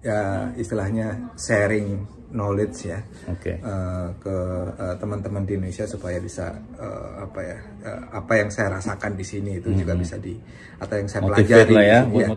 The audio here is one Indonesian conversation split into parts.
ya istilahnya sharing knowledge ya, ke teman-teman di Indonesia supaya bisa apa yang saya rasakan di sini itu juga bisa atau yang saya pelajari lah ya,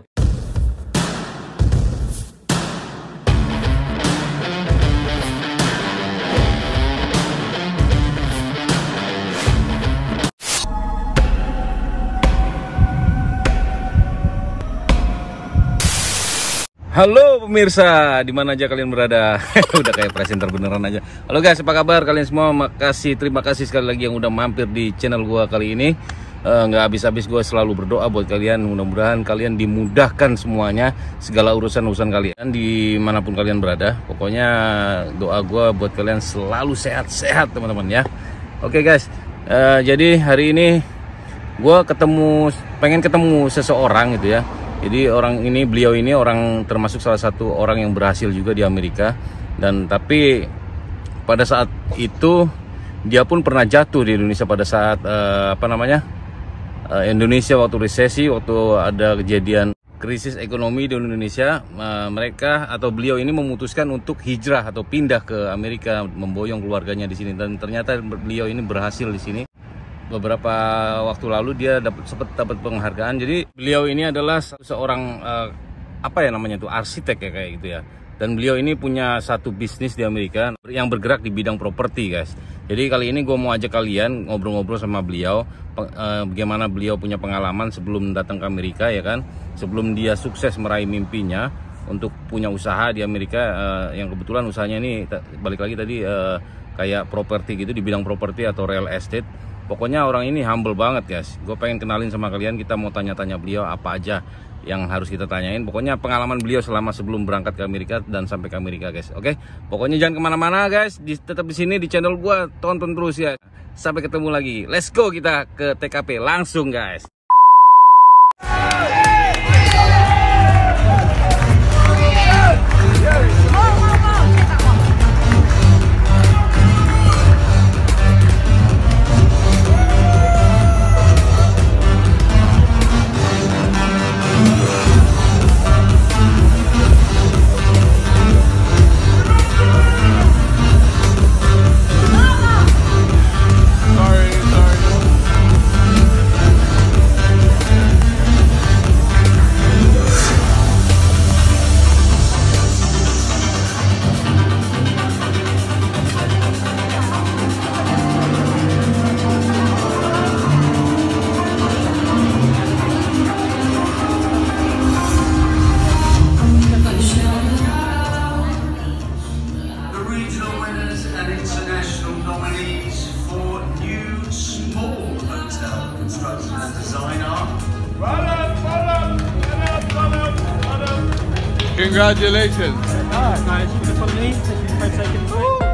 Halo pemirsa, di mana aja kalian berada? Udah kayak presenter beneran aja. Halo guys, apa kabar kalian semua? Terima kasih sekali lagi yang udah mampir di channel gua kali ini. Nggak habis-habis gue selalu berdoa buat kalian. Mudah-mudahan kalian dimudahkan semuanya, segala urusan kalian dimanapun kalian berada. Pokoknya doa gue buat kalian selalu sehat-sehat teman-teman ya. Oke guys, jadi hari ini gue pengen ketemu seseorang gitu ya. Jadi beliau ini orang termasuk salah satu orang yang berhasil juga di Amerika, dan tapi pada saat itu dia pun pernah jatuh di Indonesia pada saat Indonesia waktu resesi, waktu ada kejadian krisis ekonomi di Indonesia. Mereka atau beliau ini memutuskan untuk hijrah atau pindah ke Amerika, memboyong keluarganya di sini, dan ternyata beliau ini berhasil di sini. Beberapa waktu lalu dia sempat dapat penghargaan. Jadi beliau ini adalah seorang arsitek ya kayak gitu ya. Dan beliau ini punya satu bisnis di Amerika yang bergerak di bidang properti guys. Jadi kali ini gue mau ajak kalian ngobrol-ngobrol sama beliau, bagaimana beliau punya pengalaman sebelum datang ke Amerika ya kan. Sebelum dia sukses meraih mimpinya untuk punya usaha di Amerika, yang kebetulan usahanya ini balik lagi tadi kayak properti gitu, di bidang properti atau real estate. Pokoknya orang ini humble banget guys. Gue pengen kenalin sama kalian, kita mau tanya-tanya beliau apa aja yang harus kita tanyain. Pokoknya pengalaman beliau selama sebelum berangkat ke Amerika dan sampai ke Amerika guys. Oke, pokoknya jangan kemana-mana guys, tetap di sini di channel gue, tonton terus ya. Sampai ketemu lagi. Let's go, kita ke TKP langsung guys. Congratulations. Nice. You can follow me. Thank you for taking the photo.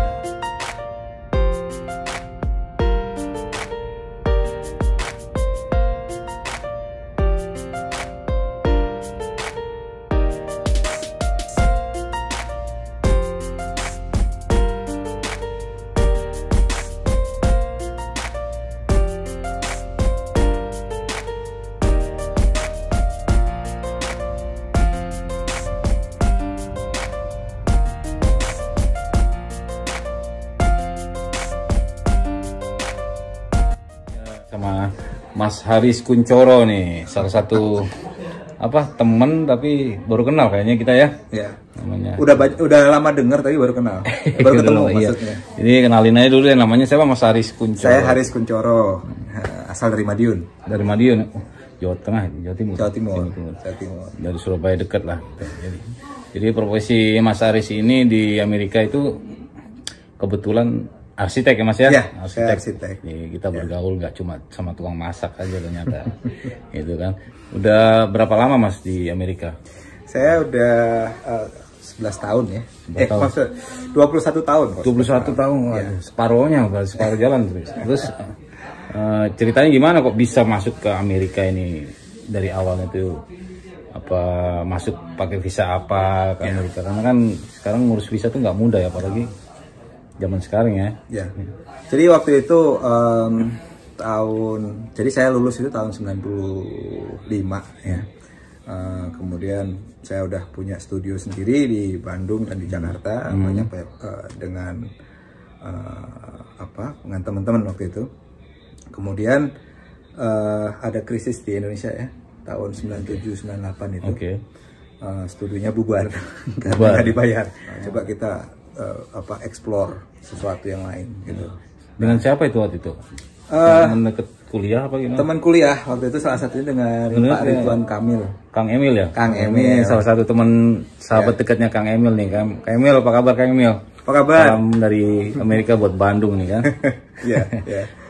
Sama Mas Haris Kuncoro nih, salah satu temen tapi baru kenal kayaknya kita ya. Ya. Namanya. Udah lama dengar tapi baru kenal. Baru ketemu maksudnya. Jadi kenalin aja dulu ya, namanya siapa? Mas Haris Kuncoro. Saya Haris Kuncoro, asal dari Madiun. Dari Madiun, Jawa Tengah, Jawa Timur. Dari Surabaya dekat lah. Jadi profesi Mas Haris ini di Amerika itu kebetulan arsitek ya Mas ya? Ya, arsitek. Jadi kita bergaul nggak cuma sama tukang masak aja ternyata. Gitu kan. Udah berapa lama Mas di Amerika? Saya udah 11 tahun ya. 21 tahun. 21 tahun. Ya. Separuh jalan terus. Terus ceritanya gimana kok bisa masuk ke Amerika ini dari awalnya tuh? Masuk pakai visa apa ke Amerika? Karena kan sekarang ngurus visa tuh nggak mudah ya, apalagi zaman sekarang ya. Ya. Jadi waktu itu jadi saya lulus itu tahun 95 ya. Kemudian saya udah punya studio sendiri di Bandung dan di Jakarta, banyak dengan dengan teman-teman waktu itu. Kemudian ada krisis di Indonesia ya, tahun 97-98 itu. Studionya bubar karena nggak dibayar. Coba kita explore sesuatu yang lain gitu. Dengan siapa itu waktu itu? Teman dekat kuliah apa gimana? Teman kuliah waktu itu, salah satunya dengan Pak Ridwan Kamil. Kang Emil ya? Kang Emil, salah satu teman sahabat dekatnya Kang Emil nih. Kang Emil, apa kabar Kang Emil? Apa kabar? Salam dari Amerika buat Bandung nih kan. Iya.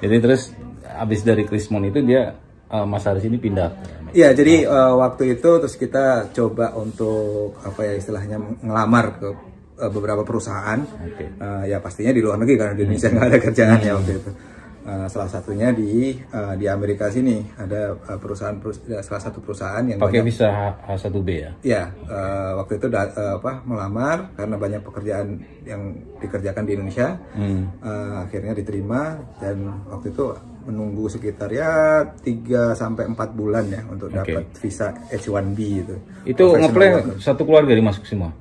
Jadi terus abis dari Krismon itu dia Mas Haris ini pindah. Iya, jadi waktu itu terus kita coba untuk istilahnya ngelamar ke beberapa perusahaan. Ya pastinya di luar negeri karena di Indonesia nggak ada kerjaan ya waktu itu. Salah satunya di Amerika sini ada salah satu perusahaan yang pakai visa H1B ya. Ya, waktu itu melamar karena banyak pekerjaan yang dikerjakan di Indonesia. Akhirnya diterima dan waktu itu menunggu sekitar 3 sampai 4 bulan ya untuk dapat visa H1B itu. Itu ngeplay satu keluarga dimasuk semua.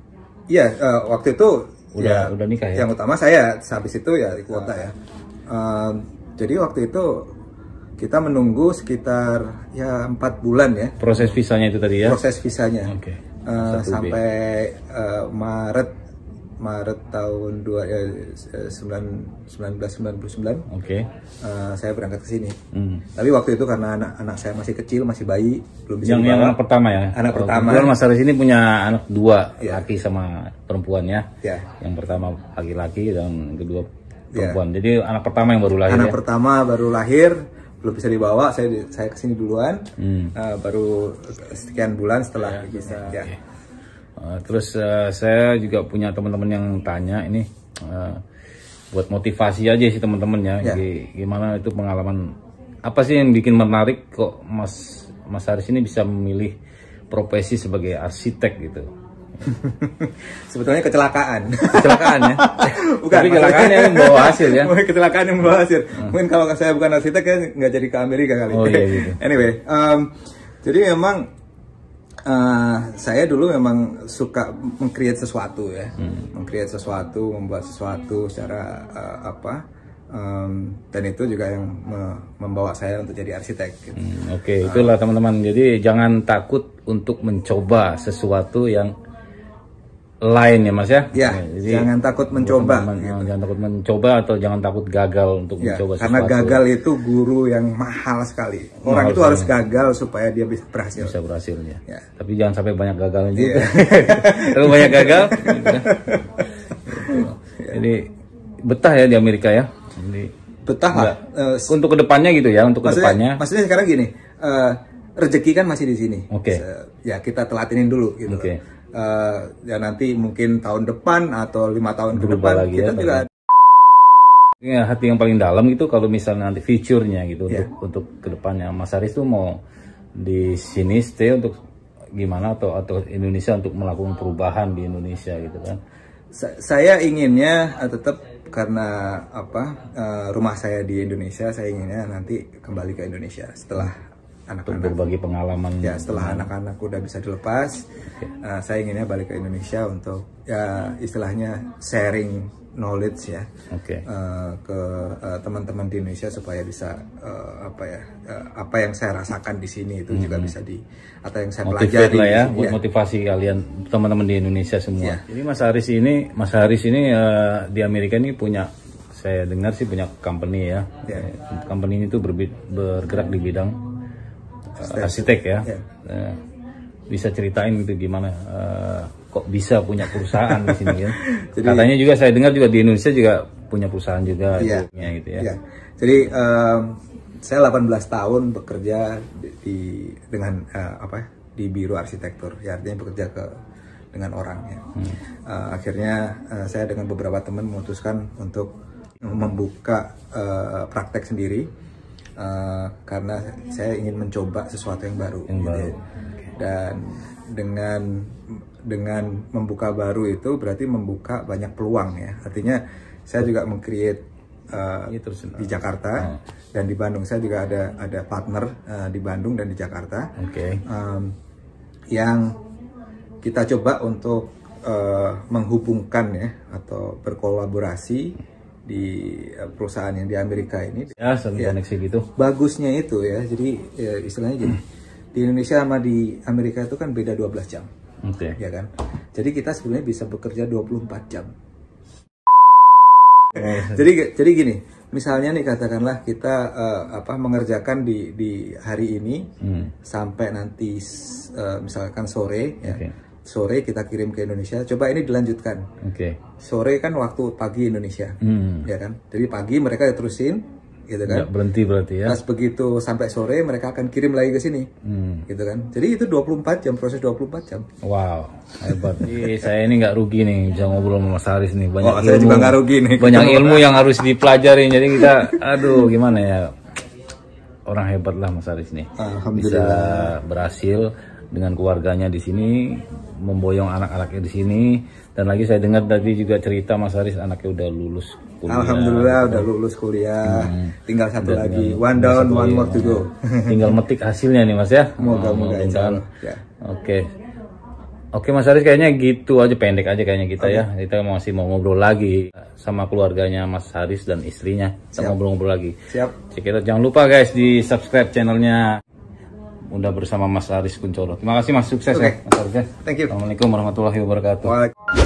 Iya, waktu itu udah nikah ya. Yang utama saya, habis itu ya di kuota ya. Jadi waktu itu kita menunggu sekitar 4 bulan ya. Proses visanya itu tadi ya? Proses visanya. Sampai Maret tahun 1999. Saya berangkat ke sini. Tapi waktu itu karena anak saya masih kecil, masih bayi, belum bisa yang anak pertama ya? Anak pertama. Kebetulan Mas Haris ini punya anak 2, laki sama perempuan ya. Yang pertama laki-laki dan kedua perempuan. Jadi anak pertama yang baru lahir. Anak pertama baru lahir, belum bisa dibawa. Saya kesini duluan. Baru sekian bulan setelah bisa. Terus saya juga punya teman-teman yang tanya ini buat motivasi aja sih teman-teman ya. Gimana itu pengalaman, apa sih yang bikin menarik kok Mas Haris ini bisa memilih profesi sebagai arsitek gitu? Sebetulnya kecelakaan ya. Bukan, tapi kecelakaan yang membawa hasil ya. Kecelakaan yang membawa hasil. Mungkin kalau saya bukan arsitek kan nggak jadi ke Amerika kali. Gitu. Anyway, jadi memang saya dulu memang suka meng-create sesuatu ya, meng-create sesuatu, membuat sesuatu secara dan itu juga yang membawa saya untuk jadi arsitek. Gitu. Itulah teman-teman. Jadi jangan takut untuk mencoba sesuatu yang lain ya Mas ya. Jadi, jangan takut mencoba. Jangan takut mencoba atau jangan takut gagal untuk mencoba karena sesuatu. Karena gagal itu guru yang mahal sekali. Orang itu harus gagal supaya dia bisa berhasil. Bisa berhasil ya. Tapi jangan sampai banyak gagalnya juga. Kalau banyak gagal. Jadi betah ya di Amerika ya. Jadi, betah lah. Untuk kedepannya gitu ya. Untuk kedepannya. Maksudnya sekarang gini. Rezeki kan masih di sini. Ya kita telatinin dulu gitu. Ya nanti mungkin tahun depan atau 5 tahun ke depan lagi kita juga hati yang paling dalam gitu kalau misalnya nanti future-nya gitu untuk kedepannya Mas Haris tuh mau di sini stay untuk gimana atau Indonesia untuk melakukan perubahan di Indonesia gitu kan. Saya inginnya tetap karena rumah saya di Indonesia, saya inginnya nanti kembali ke Indonesia setelah anak-anak berbagi pengalaman setelah anak-anak udah bisa dilepas. Saya inginnya balik ke Indonesia untuk istilahnya sharing knowledge ya ke teman-teman di Indonesia supaya bisa apa yang saya rasakan di sini itu juga bisa atau yang saya pelajari lah ya buat motivasi kalian teman-teman di Indonesia semua. Jadi Mas Haris ini di Amerika ini punya, saya dengar sih punya company ya. Company ini tuh bergerak di bidang arsitek ya. Bisa ceritain gitu gimana kok bisa punya perusahaan di sini kan? Jadi, katanya juga saya dengar juga di Indonesia juga punya perusahaan juga gitu ya. Jadi saya 18 tahun bekerja dengan di biro arsitektur. Ya artinya bekerja dengan orang ya. Akhirnya saya dengan beberapa teman memutuskan untuk membuka praktek sendiri. Karena saya ingin mencoba sesuatu yang baru. Dan dengan membuka baru itu berarti membuka banyak peluang ya. Artinya saya juga meng-create di Jakarta dan di Bandung. Saya juga ada partner di Bandung dan di Jakarta. yang kita coba untuk menghubungkan ya atau berkolaborasi di perusahaan yang di Amerika ini. Ya, koneksi gitu. Bagusnya itu ya, jadi ya, istilahnya gini, di Indonesia sama di Amerika itu kan beda 12 jam. Oke. Ya kan? Jadi kita sebenarnya bisa bekerja 24 jam. Jadi gini, misalnya nih katakanlah kita mengerjakan di hari ini sampai nanti misalkan sore ya. Sore kita kirim ke Indonesia. Coba ini dilanjutkan. Sore kan waktu pagi Indonesia. Ya kan? Jadi pagi mereka terusin gitu kan. Nggak berhenti berarti ya. Pas begitu sampai sore mereka akan kirim lagi ke sini. Gitu kan. Jadi itu 24 jam, proses 24 jam. Wow, hebat. Saya ini nggak rugi nih bisa ngobrol sama Mas Haris nih. Banyak ilmu, saya juga nggak rugi nih. Banyak ilmu yang harus dipelajari. Jadi kita, aduh gimana ya. Orang hebat lah Mas Haris nih. Alhamdulillah. Bisa berhasil dengan keluarganya di sini, memboyong anak-anaknya di sini. Dan lagi saya dengar tadi juga cerita Mas Haris anaknya udah lulus kuliah. Alhamdulillah udah lulus kuliah. Tinggal satu lagi. One down, one more to go. Tinggal metik hasilnya nih Mas ya. Moga-moga ya. Oke Mas Haris, kayaknya gitu aja, pendek aja kayaknya kita ya. Kita masih mau ngobrol lagi sama keluarganya Mas Haris dan istrinya. Kita ngobrol-ngobrol lagi. Siap. Kita jangan lupa guys di subscribe channelnya Muda Bersama Mas Haris Kuncoro. Terima kasih Mas, sukses ya Mas Haris ya. Thank you. Assalamualaikum warahmatullahi wabarakatuh.